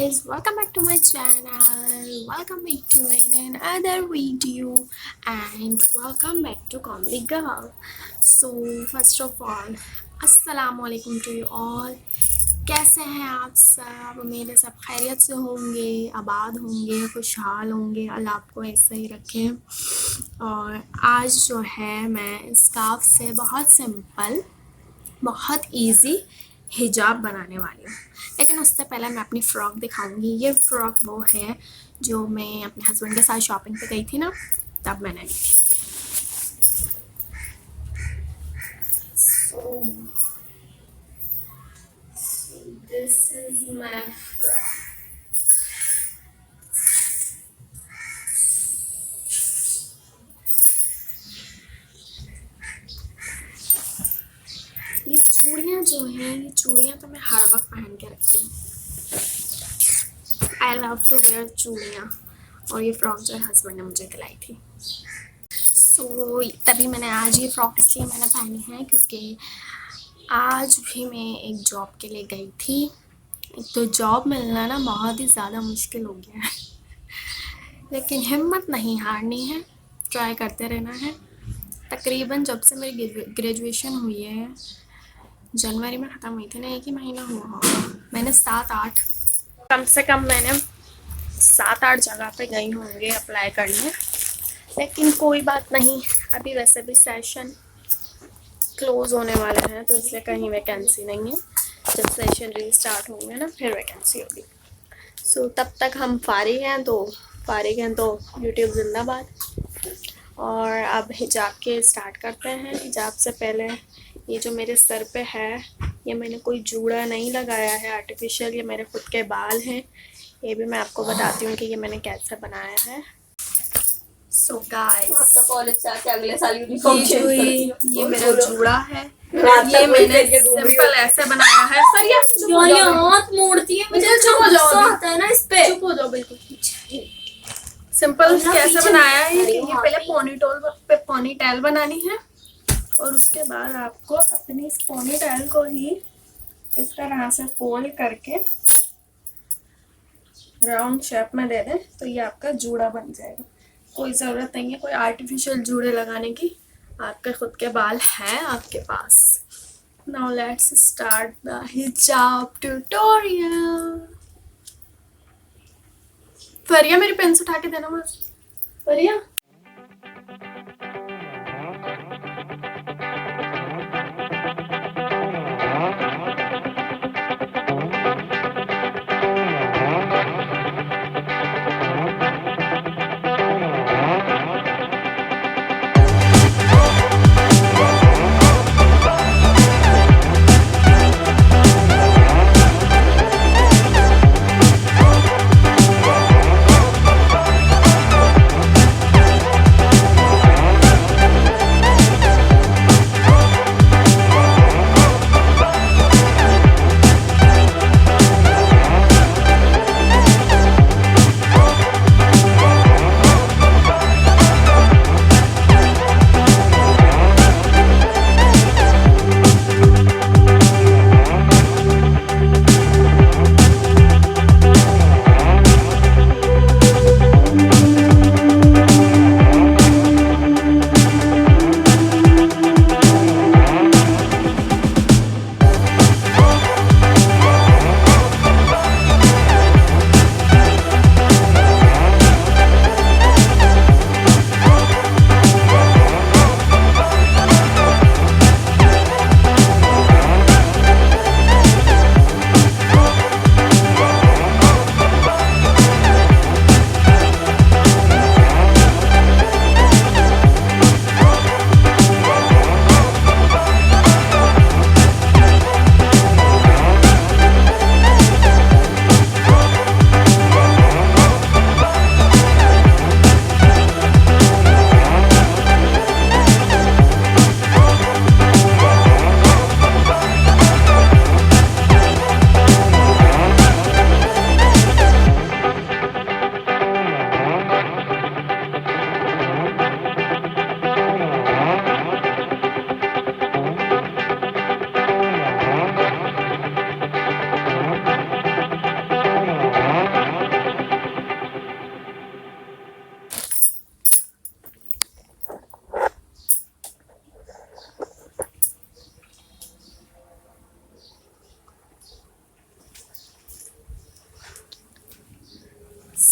guys, welcome back to my channel. Welcome back to another video and welcome back to Comedy Girl. So first of all, Assalam-o-Alaikum to you all. कैसे हैं आप सब? उम्मीद है सब खैरियत से होंगे, आबाद होंगे, खुशहाल होंगे। अल्लाह आपको ऐसे ही रखे। और आज जो है मैं स्कार्फ से बहुत सिंपल, बहुत इजी हिजाब बनाने वाली हूँ। लेकिन उससे पहले मैं अपनी फ़्रॉक दिखाऊंगी। ये फ़्रॉक वो है जो मैं अपने हस्बैंड के साथ शॉपिंग पे गई थी ना, तब मैंने ली थी। So this is my frock. ये चूड़ियाँ जो हैं, ये चूड़ियाँ तो मैं हर वक्त पहन के रखती हूँ। आई लव टू वेयर चूड़ियाँ। और ये फ़्रॉक जो है हस्बैंड ने मुझे दिलाई थी। सो तभी मैंने आज ये फ़्रॉक इसलिए मैंने पहनी है क्योंकि आज भी मैं एक जॉब के लिए गई थी। एक तो जॉब मिलना ना बहुत ही ज़्यादा मुश्किल हो गया है, लेकिन हिम्मत नहीं हारनी है, ट्राई करते रहना है। तकरीबन जब से मेरी ग्रेजुएशन हुई है, जनवरी में ख़त्म हुई थी ना, एक ही महीना हुआ होगा, मैंने 7-8 कम से कम मैंने 7-8 जगह पे गई होंगे अप्लाई करने। लेकिन कोई बात नहीं, अभी वैसे भी सेशन क्लोज़ होने वाले हैं तो इसलिए कहीं वैकेंसी नहीं है। जब सेशन रीस्टार्ट होंगे ना फिर वैकेंसी होगी। सो तब तक हम फारिग हैं तो यूट्यूब जिंदाबाद। और अब हिजाब के स्टार्ट करते हैं। हिजाब से पहले ये जो मेरे सर पे है, ये मैंने कोई जूड़ा नहीं लगाया है आर्टिफिशियल, ये मेरे खुद के बाल हैं। ये भी मैं आपको बताती हूँ कि ये मैंने कैसे बनाया है। सो गाइस, तो कॉलेज से आके अगले साल यूनिफॉर्म ये मेरा जूड़ा है। ये मैंने सिंपल ऐसे बनाया है। सर ये हाथ मोड़ती है, मुझे चुप हो जाओ, आता है ना इस पे। चुप हो जाओ बिल्कुल। सिंपल कैसे बनाया है कि ये पहले पोनीटेल बनानी है और उसके बाद आपको अपनी इस पोनीटेल को ही इस तरह से फोल्ड करके राउंड शेप में दे दें तो ये आपका जूड़ा बन जाएगा। कोई ज़रूरत नहीं है कोई आर्टिफिशियल जूड़े लगाने की, आपके खुद के बाल हैं आपके पास। नाउ लेट्स स्टार्ट द हिजाब ट्यूटोरियल। फरिया मेरी पेन से उठा के देना बस। फरिया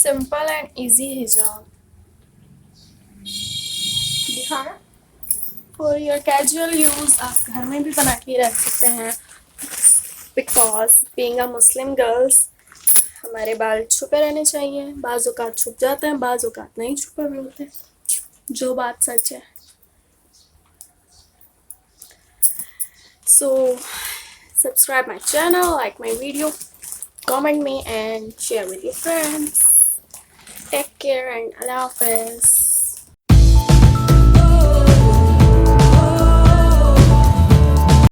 सिंपल एंड इजी हिजाब दिखाना फॉर योर कैजुअल यूज। आप घर में भी बना के रख सकते हैं, because being a Muslim girls हमारे बाल छुपे रहने चाहिए। बाज़ औक़ात छुप जाते हैं, बाज़ औक़ात नहीं छुपे हुए होते, जो बात सच है। सो subscribe my channel, like my video, comment me and share with your friends. Take care and Allah Hafiz.